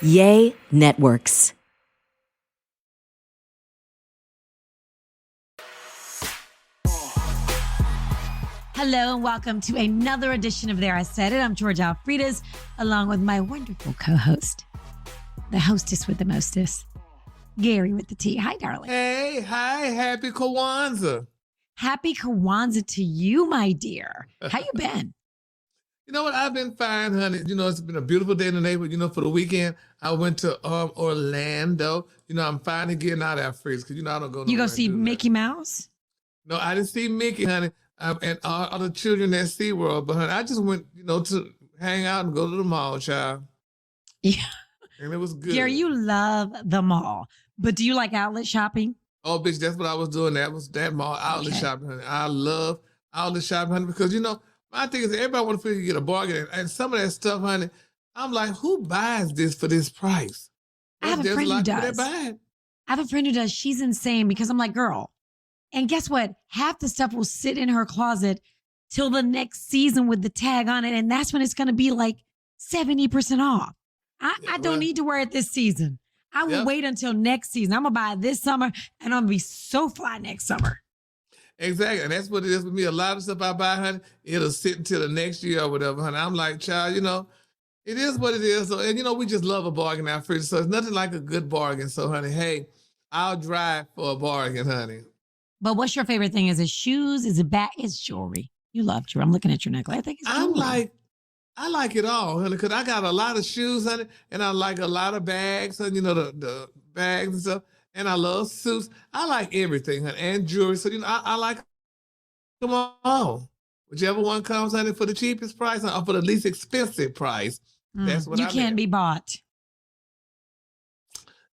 Yay Networks. Hello and welcome to another edition of There I Said It. I'm Georgia Alfredas, along with my wonderful co-host, the hostess with the mostest, Gary with the T. Hi, darling. Hey, hi, happy Kwanzaa. Happy Kwanzaa to you, my dear. How you been? You know what? I've been fine, honey. You know, it's been a beautiful day in the neighborhood. You know, for the weekend, I went to Orlando. You know, I'm finally getting out of that freeze because, you know, I don't go nowhere. You go see Mickey Mouse? No, I didn't see Mickey, honey, and all the children at SeaWorld. But, honey, I just went, you know, to hang out and go to the mall, child. Yeah. And it was good. Gary, you love the mall. But do you like outlet shopping? Oh, bitch, that's what I was doing. That was that mall outlet shopping, honey. I love outlet shopping, honey, because, you know, my thing is everybody want to feel you get a bargain. And some of that stuff, honey, I'm like, who buys this for this price? I have a friend who does. I have a friend who does. She's insane because I'm like, girl. And guess what? Half the stuff will sit in her closet till the next season with the tag on it. And that's when it's going to be like 70% off. I don't need to wear it this season. I will wait until next season. I'm going to buy it this summer and I'm going to be so fly next summer. Exactly. And that's what it is with me. A lot of stuff I buy, honey, it'll sit until the next year or whatever, honey. I'm like, child, you know, it is what it is. So, and, you know, we just love a bargain out fridge. So it's nothing like a good bargain. So, honey, hey, I'll drive for a bargain, honey. But what's your favorite thing? Is it shoes? Is it it's jewelry? You love jewelry. I'm looking at your necklace. I think it's jewelry. I like it all, honey, because I got a lot of shoes, honey, and I like a lot of bags, honey, you know, the bags and stuff. And I love suits. I like everything, honey, and jewelry. So, you know, I like them all. Whichever one comes, honey, for the cheapest price or for the least expensive price. That's what you can't be bought.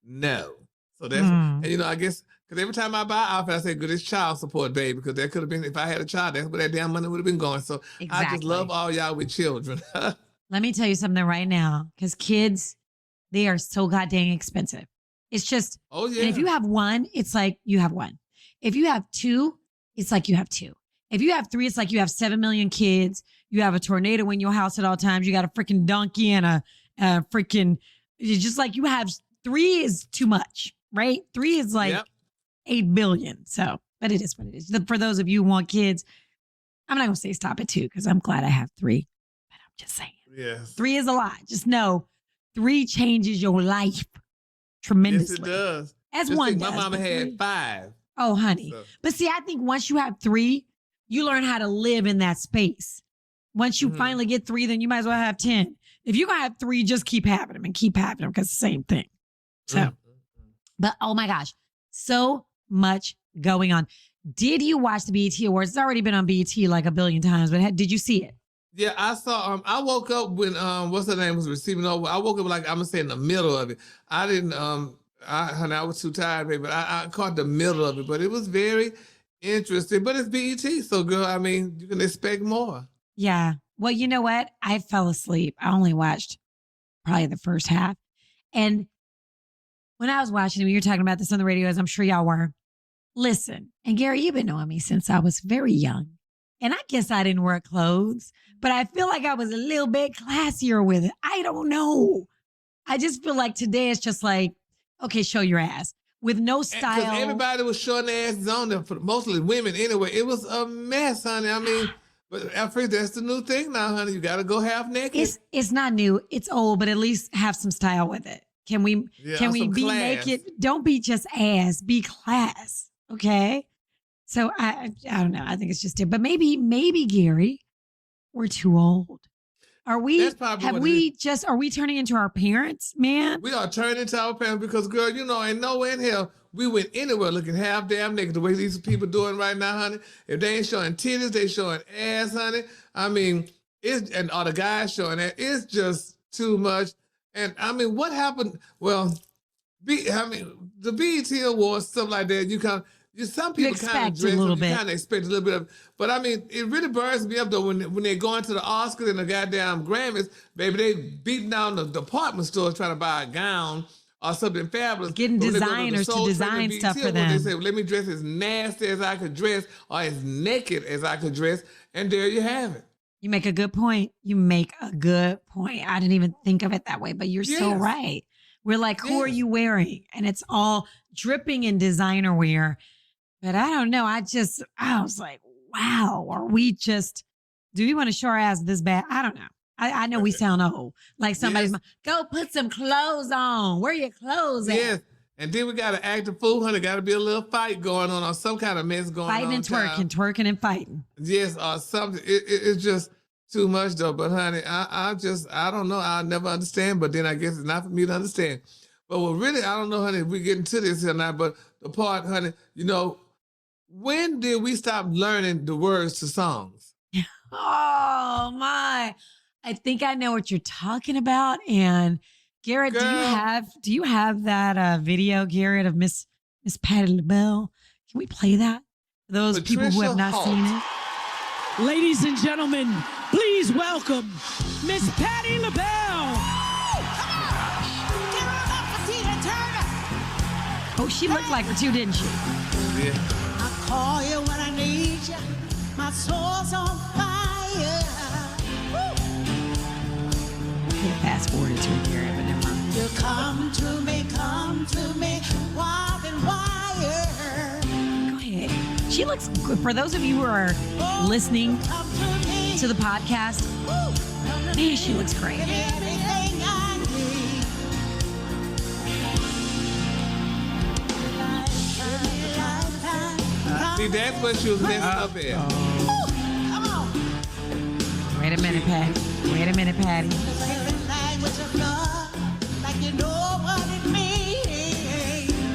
No. So that's, and you know, I guess, because every time I buy an outfit, I say, good, it's child support, baby, because that could have been, if I had a child, that's where that damn money would have been going. So I just love all y'all with children. Let me tell you something right now, because kids, they are so goddamn expensive. It's just, and if you have one, it's like you have one. If you have two, it's like you have two. If you have three, it's like you have 7 million kids. You have a tornado in your house at all times. You got a freaking donkey and a freaking, it's just like you have, 3 is too much, right? 3 is like 8 billion. So, but it is what it is. For those of you who want kids, I'm not going to say stop at 2 because I'm glad I have 3. But I'm just saying. Yes. 3 is a lot. Just know 3 changes your life tremendously. Yes, it does. As just one does. My mama had 5. Oh, honey. So. But see, I think once you have 3, you learn how to live in that space. Once you finally get 3, then you might as well have 10. If you're going to have 3, just keep having them and keep having them because it's the same thing. So, but oh my gosh, so much going on. Did you watch the BET Awards? It's already been on BET like a billion times, but did you see it? Yeah, I saw, I woke up when, what's her name was receiving over. I woke up like, I'm going to say in the middle of it. I didn't, I was too tired, baby, but I caught the middle of it, but it was very interesting, but it's BET. So girl, I mean, you can expect more. Yeah. Well, you know what? I fell asleep. I only watched probably the first half. And when I was watching it, we were talking about this on the radio, as I'm sure y'all were. Listen, and Gary, you've been knowing me since I was very young. And I guess I didn't wear clothes, but I feel like I was a little bit classier with it. I don't know. I just feel like today it's just like, okay, show your ass. With no style. Because everybody was showing their asses on them, mostly women anyway. It was a mess, honey. I mean, but after that's the new thing now, honey. You got to go half naked. It's not new. It's old, but at least have some style with it. Can we be class. Naked? Don't be just ass. Be class. Okay. So I don't know. I think it's just it. But maybe Gary, we're too old. Are we? Are we turning into our parents, man? We are turning into our parents because, girl, you know, ain't nowhere in hell we went anywhere looking half damn naked the way these people doing right now, honey. If they ain't showing titties, they showing ass, honey. I mean, all the guys showing that. It's just too much. And I mean, what happened? Well, the BET Awards, stuff like that, some people kind of dress, you kind of expect a little bit of, but I mean, it really burns me up though when they're going to the Oscars and the goddamn Grammys, baby, they beating down the department stores trying to buy a gown or something fabulous. Getting designers to design stuff for them. They say, well, let me dress as nasty as I could dress or as naked as I could dress, and there you have it. You make a good point. I didn't even think of it that way, but you're so right. We're like, who are you wearing? And it's all dripping in designer wear. But I don't know. I was like, wow, are we just, do we want to show our ass this bad? I don't know. I know we sound old. Like somebody's, go put some clothes on. Where your clothes at? Yes. And then we got to act a fool, honey. Got to be a little fight going on or some kind of mess going fighting on. Twerking and fighting. Yes, or something. It's just too much though. But honey, I don't know. I'll never understand. But then I guess it's not for me to understand. But what really, I don't know, honey, if we get into this or not. But the part, honey, when did we stop learning the words to songs? Oh my. I think I know what you're talking about. And Garrett, girl, do you have that video, Garrett, of Miss Patti LaBelle? Can we play that for those people who have not seen it? Ladies and gentlemen, please welcome Miss Patti LaBelle. Oh, she looked like her too, didn't she? Yeah. I call you when I need you. My soul's on fire. Fast forward to it here, but never mind. You come to me, wild and wire. Go ahead. She looks good. For those of you who are listening to the podcast, man, she looks great. Everything I need. See, that's what she was messing up at. Come on. Wait a minute, Patti. Wait a minute, Patti.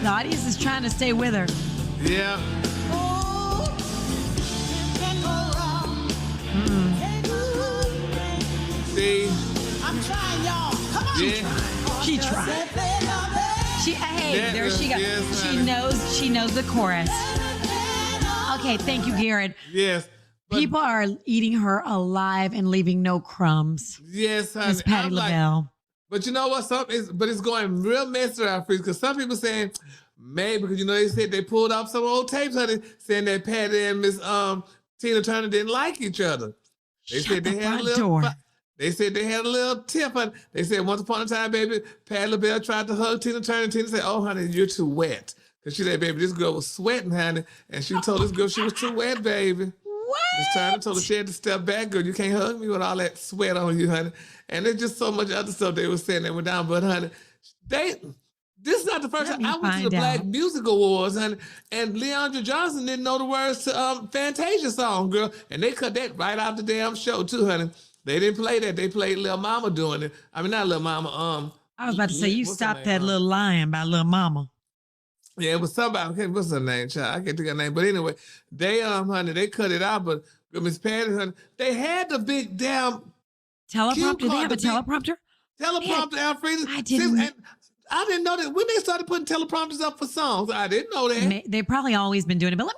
The audience is trying to stay with her. Yeah. See? I'm trying, y'all. Come on. Yeah. She tried. There she goes. Yes, She knows the chorus. Okay, thank you, Garrett. Yes. People are eating her alive and leaving no crumbs. Yes, honey. Miss Patti LaBelle. But you know what? It's going real messy out for you because some people saying maybe because they said they pulled off some old tapes, honey, saying that Patti and Miss Tina Turner didn't like each other. They said they had a little. They said they had a little tiff. Honey. They said once upon a time, baby, Patti LaBelle tried to hug Tina Turner. And Tina said, "Oh, honey, you're too wet." Because she said, "Baby, this girl was sweating, honey," and she told this girl she was too wet, baby. Miss Turner told her she had to step back, girl. You can't hug me with all that sweat on you, honey. And there's just so much other stuff they were saying that went down. But, honey, this is not the first time. I went to the Black Music Awards, honey, and Leandra Johnson didn't know the words to Fantasia song, girl. And they cut that right out the damn show, too, honey. They didn't play that. They played Lil Mama doing it. I mean, not Lil Mama. I was about to say, you stopped that little lion by Lil Mama. Yeah, it was somebody. What's her name, child? I can't think of her name. But anyway, they honey, they cut it out. But Miss Patti, honey, they had the big damn teleprompter. Did they have a teleprompter? Teleprompter, Alfreda. I didn't know that when they started putting teleprompters up for songs. I didn't know that. They've probably always been doing it. But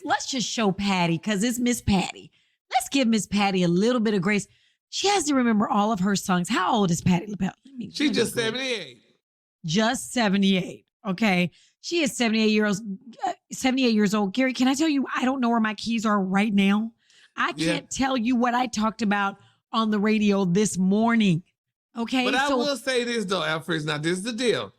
let's just show Patti because it's Miss Patti. Let's give Miss Patti a little bit of grace. She has to remember all of her songs. How old is Patti LaBelle? She's just 78. Just 78. Okay. She is 78 years old. Gary, can I tell you, I don't know where my keys are right now. I can't tell you what I talked about on the radio this morning. Okay. But I will say this though, Alfred. Now, this is the deal.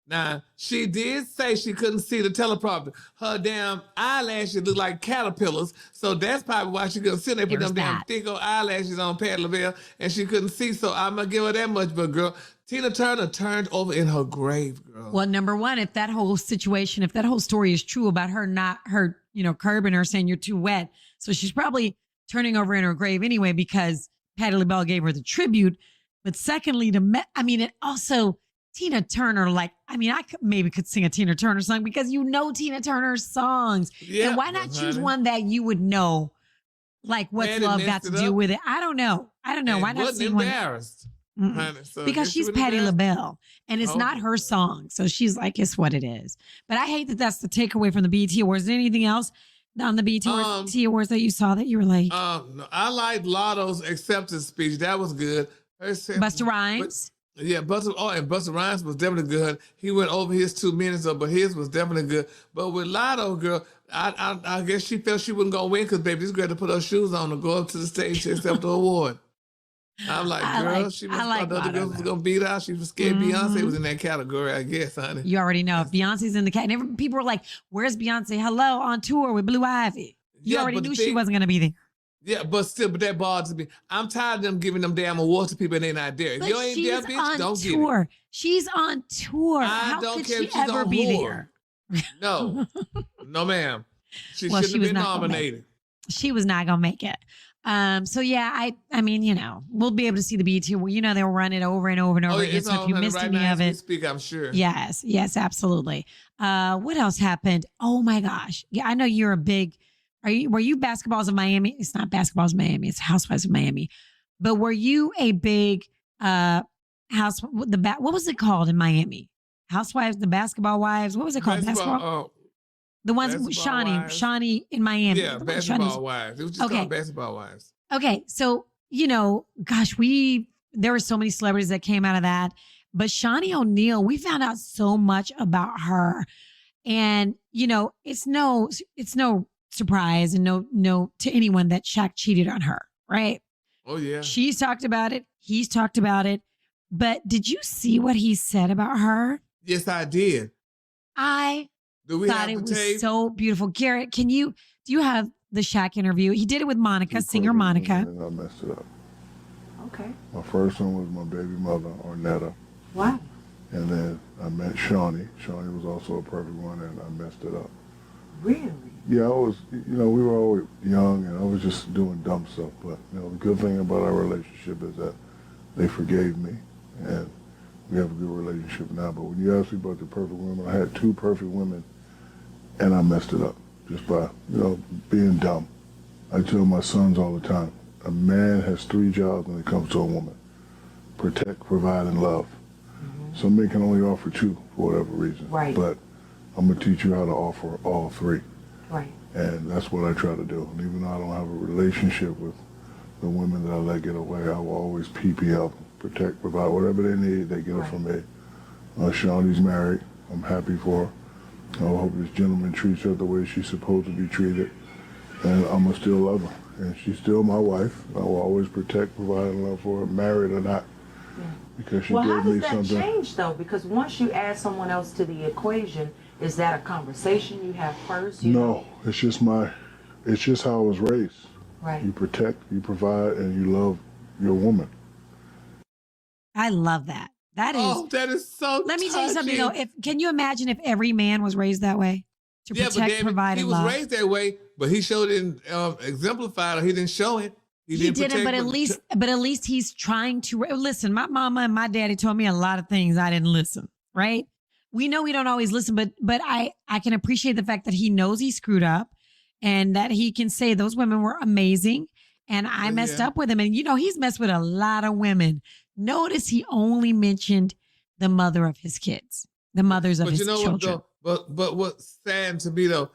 Now, she did say she couldn't see the teleprompter. Her damn eyelashes look like caterpillars. So that's probably why she couldn't see. They put them damn thick old eyelashes on Patti LaBelle and she couldn't see. So I'm going to give her that much. But girl, Tina Turner turned over in her grave, girl. Well, number one, if that whole situation, if that whole story is true about her curbing her, saying you're too wet. So she's probably turning over in her grave anyway because Patti LaBelle gave her the tribute. But secondly, it also, Tina Turner, I could sing a Tina Turner song because Tina Turner's songs. Yeah, and why not choose one that you would know? Like, what's love got to do with it? I don't know. Why not sing one? Embarrassed. So because she's Patti LaBelle and it's not her song. So she's like, it's what it is. But I hate that that's the takeaway from the BET Awards. Is there anything else on the BET Awards that you saw that you were like? No, I liked Lotto's acceptance speech. That was good. Busta Rhymes. Busta Rhymes was definitely good. He went over his 2 minutes, but his was definitely good. But with Lotto, girl, I guess she felt she wasn't going to win because, baby, this girl had to put her shoes on to go up to the stage to accept the award. I'm like, girl, she must thought the other girls was gonna beat out. She was scared Beyonce was in that category, I guess, honey. You already know if Beyonce's in the cat. And people were like, "Where's Beyonce? Hello, on tour with Blue Ivy." You already knew she wasn't gonna be there. Yeah, but that bothers me. I'm tired of them giving them damn awards to people and they're not there. If you ain't there, bitch, don't get it. She's on tour. How could she ever be there? No, no, ma'am. She shouldn't have been nominated. She was not gonna make it. So yeah, I mean, we'll be able to see the BET. They'll run it over and over and over again. So if you missed any of it, speak, I'm sure. Yes, absolutely. What else happened? Oh my gosh. Yeah, I know you're a big. Were you Basketballs of Miami? It's not Basketballs of Miami. It's Housewives of Miami. But were you a big what was it called in Miami? Housewives, the Basketball Wives. What was it called? Basketball. The ones with Shaunie in Miami. Yeah, Basketball Wives. It was just called Basketball Wives. Okay, so gosh, there were so many celebrities that came out of that. But Shaunie O'Neal, we found out so much about her, and it's no surprise and no to anyone that Shaq cheated on her, right? Oh yeah. She's talked about it. He's talked about it. But did you see what he said about her? Yes, I did. I thought it was so beautiful. Garrett, do you have the Shaq interview? He did it with Monica, singer Monica. And I messed it up. Okay. My first one was my baby mother, Ornetta. Wow. And then I met Shaunie. Shaunie was also a perfect one, and I messed it up. Really? Yeah, I was, we were always young, and I was just doing dumb stuff. But, the good thing about our relationship is that they forgave me, and we have a good relationship now. But when you ask me about the perfect women, I had 2 perfect women, and I messed it up just by, being dumb. I tell my sons all the time, a man has 3 jobs when it comes to a woman: protect, provide, and love. Mm-hmm. Some men can only offer 2 for whatever reason. Right. But I'm going to teach you how to offer all 3. Right. And that's what I try to do. And even though I don't have a relationship with the women that I let get away, I will always PP help them, protect, provide, whatever they need, they get it from me. Shaunie's married. I'm happy for her. I hope this gentleman treats her the way she's supposed to be treated. And I'm going to still love her. And she's still my wife. I will always protect, provide, and love for her, married or not. Yeah. Because she gave me something. How does that change, though? Because once you add someone else to the equation, is that a conversation you have first? No, it's just how I was raised. Right. You protect, you provide, and you love your woman. I love that. That is so Let me tell you something, though. Can you imagine if every man was raised that way? To protect, provide, and love. He was raised that way, but he showed it exemplified, or he didn't show it. He didn't, but at least he's trying to listen. My mama and my daddy told me a lot of things I didn't listen, right? We know we don't always listen, but I can appreciate the fact that he knows he screwed up and that he can say those women were amazing and I messed up with him. And, he's messed with a lot of women. Notice he only mentioned the mother of his kids, the mothers of his children. But what's sad to me, though,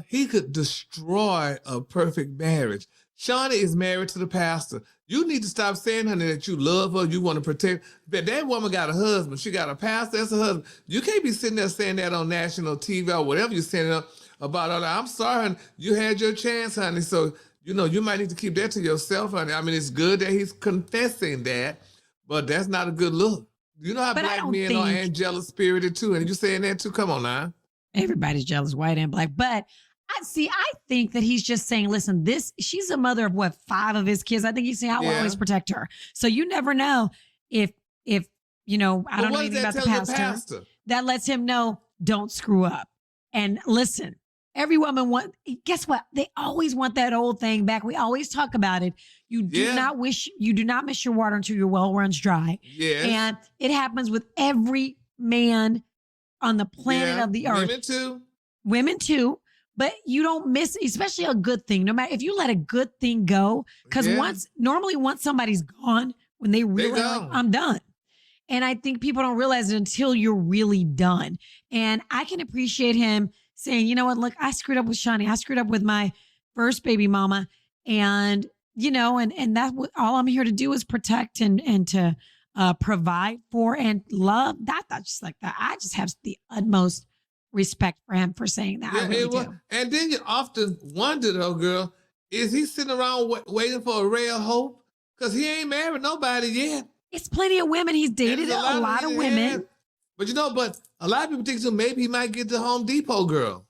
he could destroy a perfect marriage. Shaunie is married to the pastor. You need to stop saying, honey, that you love her, you want to protect. But that woman got a husband. She got a pastor, that's a husband. You can't be sitting there saying that on national TV or whatever you're saying about her. I'm sorry, honey. You had your chance, honey. So, you might need to keep that to yourself, honey. I mean, it's good that he's confessing that, but that's not a good look. You know how black men are angelic spirited too, and you saying that too? Come on now. Everybody's jealous, white and black. But I think that he's just saying, listen, she's a mother of 5 of his kids. I think he's saying, I will always protect her. So you never know if I don't know anything about the pastor. That lets him know, don't screw up. And listen, every woman guess what? They always want that old thing back. We always talk about it. You do not miss your water until your well runs dry. Yes. And it happens with every man on the planet of the earth. Women too. But you don't miss, especially a good thing. No matter if you let a good thing go, because once somebody's gone, when they realize I'm done. And I think people don't realize it until you're really done. And I can appreciate him saying, you know what, look, I screwed up with Shaunie. I screwed up with my first baby mama. And, and that's what all I'm here to do is protect and to provide for and love. That's just like that. I just have the utmost respect for him for saying that. I really do. And then you often wonder, though, girl, is he sitting around waiting for a ray of hope? Because he ain't married nobody yet. It's plenty of women. He's dated a lot of women. But but a lot of people think so maybe he might get the Home Depot girl.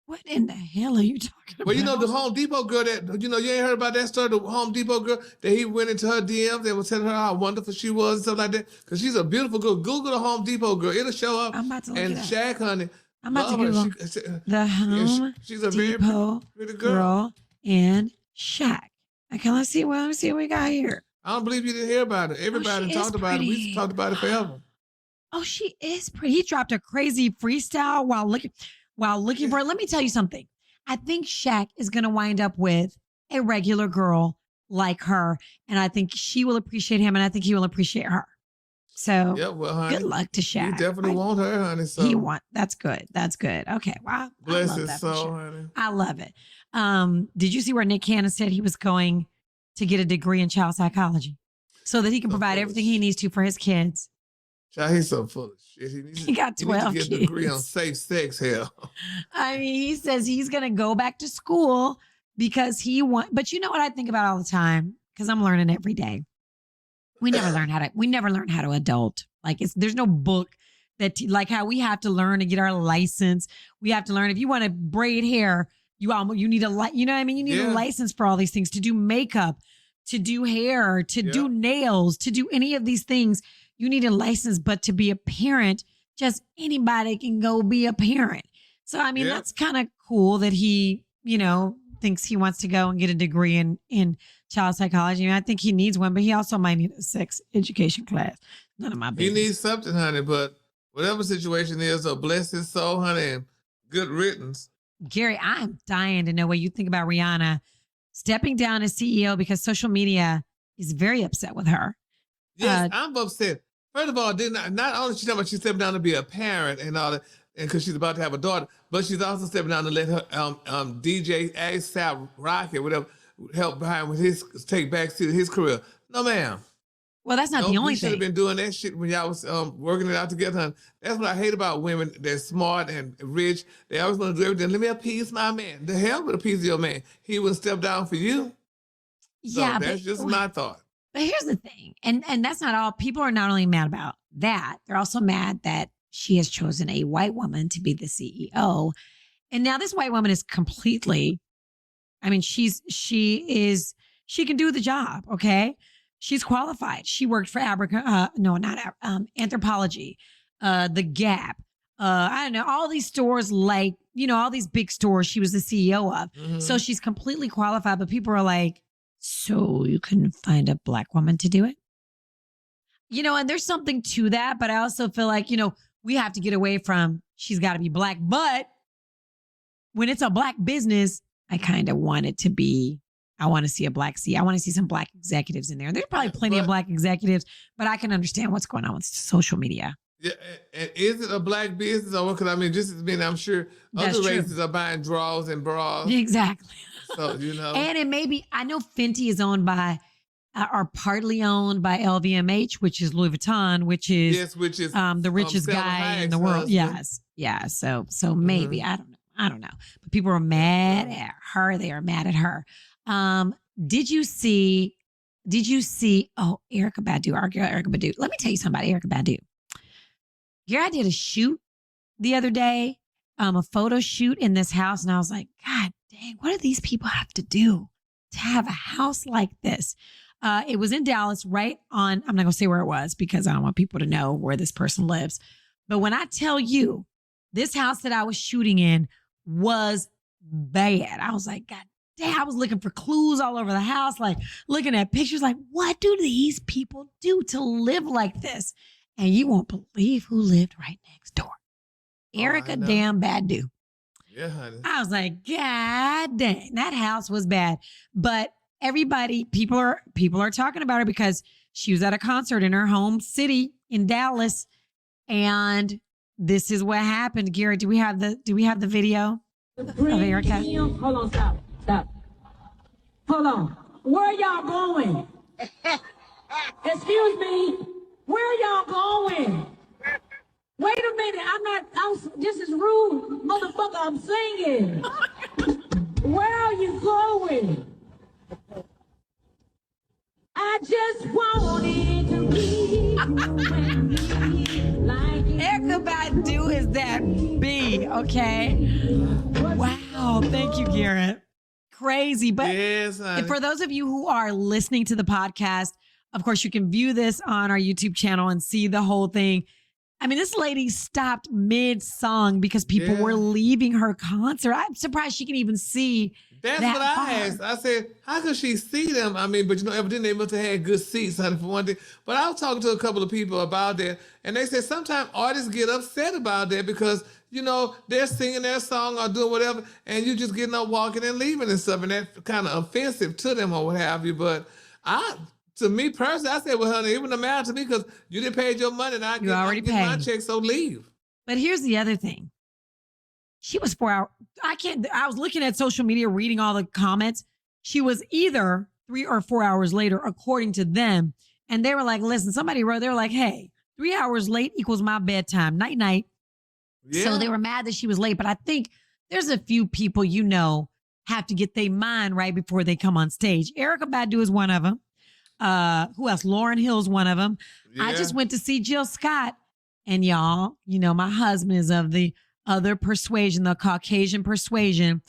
What in the hell are you talking about? Well, the Home Depot girl that, you ain't heard about that story, the Home Depot girl that he went into her DMs and was telling her how wonderful she was and stuff like that. Because she's a beautiful girl. Google the Home Depot girl. It'll show up. I'm about to look and it up. Shaq, honey. I'm about to Google the Home she's a Depot very pretty girl and Shaq. Okay, let's see what we got here. I don't believe you didn't hear about it. Everybody talked about it. We talked about it forever. Oh, she is pretty. He dropped a crazy freestyle while looking for her. Let me tell you something. I think Shaq is going to wind up with a regular girl like her, and I think she will appreciate him, and I think he will appreciate her. So, honey, good luck to Shaq. You definitely want her, honey. So. That's good. That's good. Okay, wow. Bless his soul, honey. I love it. Did you see where Nick Cannon said he was going to get a degree in child psychology so that he can provide everything he needs to for his kids? Child, he's so full of shit. He got 12 kids. He needs to get a degree on safe sex, hell. I mean, he says he's going to go back to school because but you know what I think about all the time? Because I'm learning every day. We never learn how to adult. Like there's no book that like how we have to learn to get our license. We have to learn if you want to braid hair, you need a you know what I mean? You need a license for all these things, to do makeup, to do hair, to do nails, to do any of these things. You need a license, but to be a parent, just anybody can go be a parent. So, I mean, that's kind of cool that he, thinks he wants to go and get a degree in child psychology. I mean, I think he needs one, but he also might need a sex education class. None of my business. He needs something, honey, but whatever situation is, bless his soul, honey, and good riddance. Gary, I'm dying to know what you think about Rihanna stepping down as CEO because social media is very upset with her. Yes, I'm upset. First of all, not only she talking about she's stepping down to be a parent and all that, and because she's about to have a daughter, but she's also stepping down to let her DJ ASAP Rocky, whatever, help behind with take back to his career. No, ma'am. Well, that's not the only thing. You should have been doing that shit when y'all was working it out together, honey. That's what I hate about women. They're smart and rich. They always want to do everything. Let me appease my man. The hell with appease your man. He would step down for you. So that's just my thought. But here's the thing, and that's not all. People are not only mad about that, they're also mad that she has chosen a white woman to be the CEO. And now this white woman is completely, I mean, she can do the job, okay? She's qualified. She worked for Anthropology, The Gap, I don't know, all these stores like, all these big stores she was the CEO of. Mm-hmm. So she's completely qualified, but people are like, so you couldn't find a black woman to do it? And there's something to that, but I also feel like, we have to get away from she's got to be black. But when it's a black business, I kind of want it to be, I want to see a black CEO. I want to see some black executives in there. There's probably plenty of black executives, but I can understand what's going on with social media. Yeah, and is it a black business or what? Because I mean, just as being, I'm sure other races are buying drawers and bras. Exactly. So, And it may be, I know Fenty is owned by, are partly owned by LVMH, which is Louis Vuitton, which is the richest guy in the world. Husband. Yes. Yeah. So maybe, I don't know. But people are mad at her. They are mad at her. Did you see, Erykah Badu, our girl Erykah Badu. Let me tell you something about Erykah Badu. I did a shoot the other day, a photo shoot in this house. And I was like, God dang, what do these people have to do to have a house like this? It was in Dallas, right on, I'm not going to say where it was because I don't want people to know where this person lives. But when I tell you, this house that I was shooting in was bad. I was like, God damn, I was looking for clues all over the house, like looking at pictures, like, what do these people do to live like this? And you won't believe who lived right next door. Erykah damn Badu. Yeah, honey. I was like, God dang, that house was bad. But people are talking about her because she was at a concert in her home city in Dallas. And this is what happened. Gary, do we have the video of Erykah? Hold on, stop. Hold on. Where y'all going? Excuse me. Where y'all going? Wait a minute. This is rude. Motherfucker, I'm singing. Where are you going? I just wanted to be you and me like you. Erykah Badu is that B, okay? Wow, thank you, Garrett. Crazy. But Yes, honey. for those of you who are listening to the podcast, of course, you can view this on our YouTube channel and see the whole thing. I mean, this lady stopped mid-song because people were leaving her concert. I'm surprised she can even see. That's that what I far. asked. I said, how could she see them? I mean, but evidently they must have had good seats, honey, for one thing. But I was talking to a couple of people about that, and they said sometimes artists get upset about that because, they're singing their song or doing whatever, and you just getting up, walking and leaving and stuff, and that's kind of offensive to them or what have you. But to me personally, I said, well, honey, it wouldn't matter to me because you didn't pay your money and I get my check, so leave. But here's the other thing. She was 4 hours. I was looking at social media, reading all the comments. She was either 3 or 4 hours later, according to them. And they were like, listen, somebody wrote, they were like, hey, 3 hours late equals my bedtime. Night, night. Yeah. So they were mad that she was late. But I think there's a few people, have to get their mind right before they come on stage. Erykah Badu is one of them. Who else? Lauryn Hill's one of them. Yeah. I just went to see Jill Scott. And y'all, my husband is of the other persuasion, the Caucasian persuasion.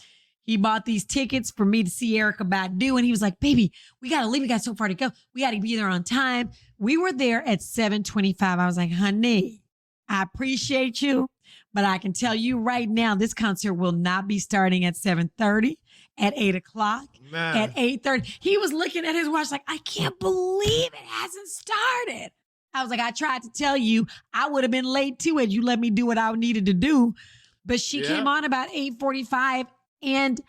He bought these tickets for me to see Erykah Badu. And he was like, baby, we got to leave. We got so far to go. We got to be there on time. We were there at 7:25. I was like, honey, I appreciate you. But I can tell you right now, this concert will not be starting at 7:30, at 8 o'clock, at 8:30. He was looking at his watch like, I can't believe it hasn't started. I was like, I tried to tell you I would have been late too had you let me do what I needed to do. But she came on about 8:45 and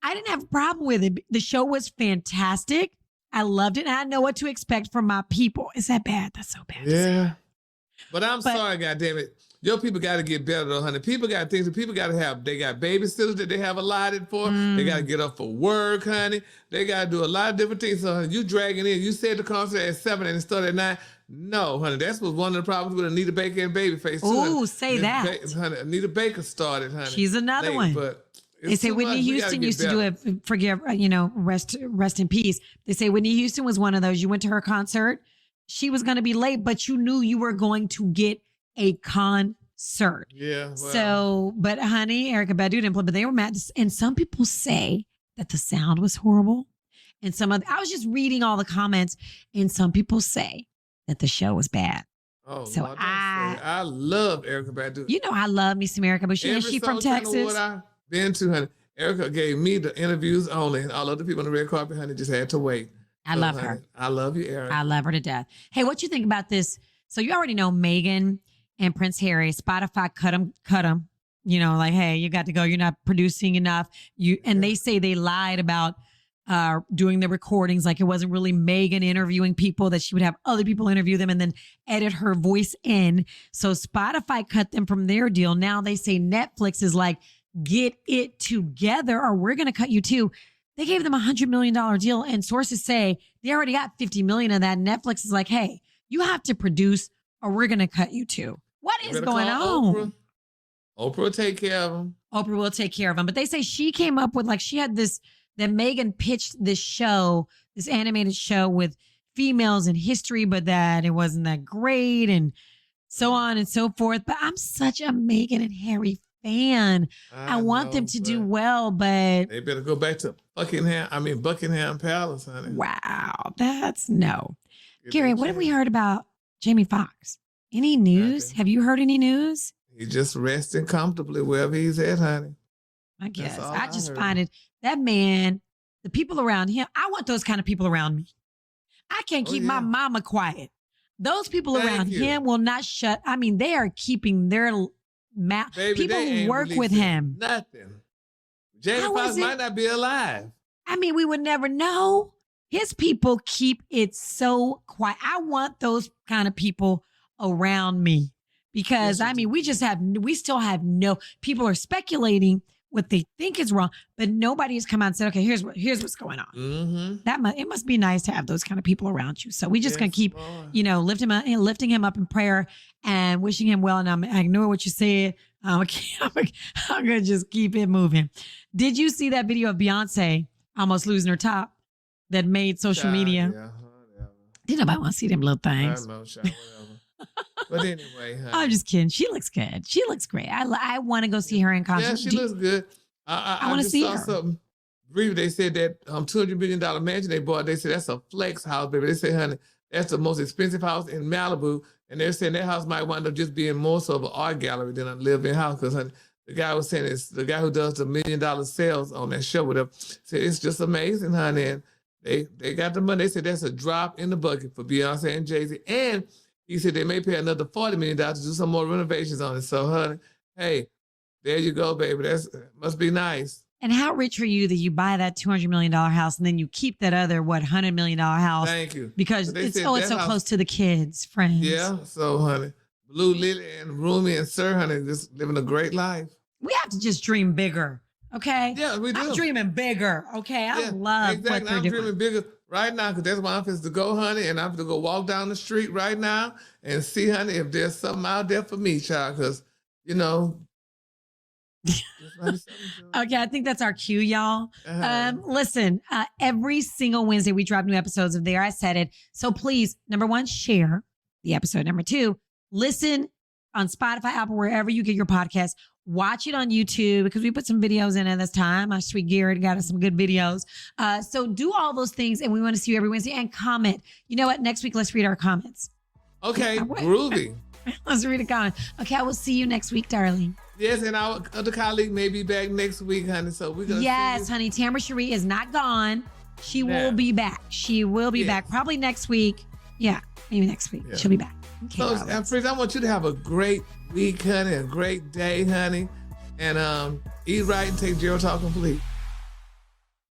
I didn't have a problem with it. The show was fantastic. I loved it. And I know what to expect from my people. Is that bad? That's so bad. Yeah. But I'm sorry, goddammit. Your people got to get better though, honey. People got things that people got to have. They got babysitters that they have allotted for. They got to get up for work, honey. They got to do a lot of different things. So, honey, you dragging in. You said the concert at 7 and it started at 9. No, honey, that's was one of the problems with Anita Baker and Babyface. Ooh, say that. Honey, Anita Baker started, honey. She's another one. But they say Whitney Houston used to do it. Forgive, rest in peace. They say Whitney Houston was one of those. You went to her concert. She was going to be late, but you knew you were going to get a concert. Yeah. Well. So, but honey, Erykah Badu didn't play, but they were mad. And some people say that the sound was horrible. And I was just reading all the comments, and some people say that the show was bad. Oh, so Lord, I love Erykah Badu. I love me some Erykah, but she from Texas. What I've been to, honey. Erykah gave me the interviews only, and all other people on the red carpet, honey, just had to wait. I love her. I love you, Erykah. I love her to death. Hey, what you think about this? So you already know Meghan and Prince Harry. Spotify cut them. Like, hey, you got to go. You're not producing enough. They say they lied about doing the recordings. Like it wasn't really Meghan interviewing people, that she would have other people interview them and then edit her voice in. So Spotify cut them from their deal. Now they say Netflix is like, get it together or we're going to cut you too. They gave them $100 million deal, and sources say they already got $50 million of that. Netflix is like, hey, you have to produce or we're going to cut you too. What is going on? Oprah will take care of them. Oprah will take care of them. But they say she came up with, she had this, that Meghan pitched this show, this animated show with females in history, but that it wasn't that great and so on and so forth. But I'm such a Meghan and Harry fan. I want them to do well, but they better go back to Buckingham Palace, honey. Wow, that's no. Gary, what have we heard about Jamie Foxx? Any news? Have you heard any news? He's just resting comfortably wherever he's at, honey. I guess. I just find it, that man, the people around him, I want those kind of people around me. I can't keep my mama quiet. Those people around him will not shut. I mean, they are keeping their mouth. People who work with him. Nothing. Jamie Foxx might not be alive. I mean, we would never know. His people keep it so quiet. I want those kind of people around me because, we still have no, people are speculating what they think is wrong, but nobody has come out and said, okay, here's what's going on. Mm-hmm. It must be nice to have those kind of people around you. So we just gonna keep, lifting him up in prayer and wishing him well. And I ignore what you said. I'm gonna just keep it moving. Did you see that video of Beyonce almost losing her top that made social media? Did nobody want to see them little things? I know, child, whatever. But anyway, honey. I'm just kidding. She looks good. She looks great. I want to go see her in concert. Yeah, she looks good. I want to just see saw her. something. Briefly, they said that $200 million mansion they bought. They said that's a flex house, baby. They said, honey, that's the most expensive house in Malibu, and they're saying that house might wind up just being more so of an art gallery than a living house. Because the guy was saying it's the guy who does the $1 million sales on that show with them said it's just amazing, honey. And they got the money. They said that's a drop in the bucket for Beyonce and Jay-Z. And he said they may pay another $40 million to do some more renovations on it. So, honey, hey, there you go, baby. That must be nice. And how rich are you that you buy that $200 million house and then you keep that other, $100 million house? Thank you. Because it's so close to the kids, friends. Yeah. So, honey, Blue Lily and Rumi and Sir, honey, just living a great life. We have to just dream bigger, okay? Yeah, we do. I'm dreaming bigger, okay? I love what they're I'm doing. dreaming bigger right now because that's why I'm supposed to go, honey, and I'm going to go walk down the street right now and see, honey, if there's something out there for me, child, because, you know. Okay, I think that's our cue, y'all. Listen, every single Wednesday we drop new episodes of There I Said It. So please, number one, share the episode. Number two, listen on Spotify, Apple, wherever you get your podcast. Watch it on YouTube because we put some videos in at this time. Our sweet Garrett got us some good videos. So do all those things, and we want to see you every Wednesday. And comment. You know what? Next week, let's read our comments. Okay, groovy. Let's read a comment. Okay, I will see you next week, darling. Yes, and our other colleague may be back next week, honey. So we're going to Yes, honey. Tamara Cherie is not gone. She will be back. She will be back probably next week. Yeah, maybe next week. Yeah. She'll be back. Okay, so, and friends, I want you to have a great week, honey, a great day, honey. And eat right and take Gerald Talk Complete.